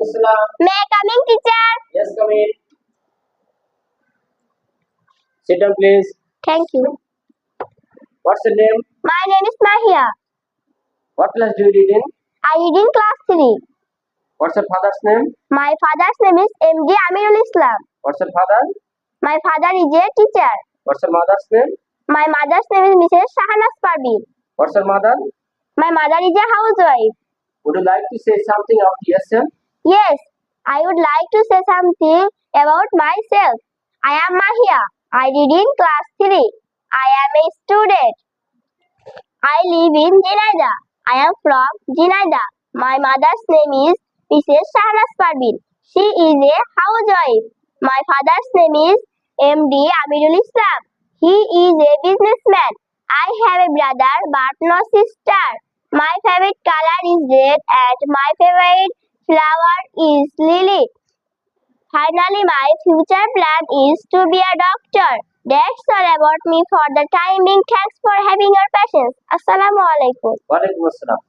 May I come in, teacher? Yes, come in. Sit down, please. Thank you. What's your name? My name is Mahia. What class do you read in? I read in class 3. What's your father's name? My father's name is MD Amirul Islam. What's your father? My father is a teacher. What's your mother's name? My mother's name is Mrs. Shahanas Parveen. What's your mother? My mother is a housewife. Would you like to say something about yourself? Yes, I would like to say something about myself. I am Mahia. I read in class 3. I am a student. I live in Jinaida. I am from Jinaida. My mother's name is Mrs. Shahanas Parveen. She is a housewife. My father's name is MD Amirul Islam. He is a businessman. I have a brother but no sister. My favorite color is red and my favorite flower is lily. Finally, my future plan is to be a doctor. That's all about me for the time being. Thanks for having your patience. Assalamu alaikum. Walaikum assalam.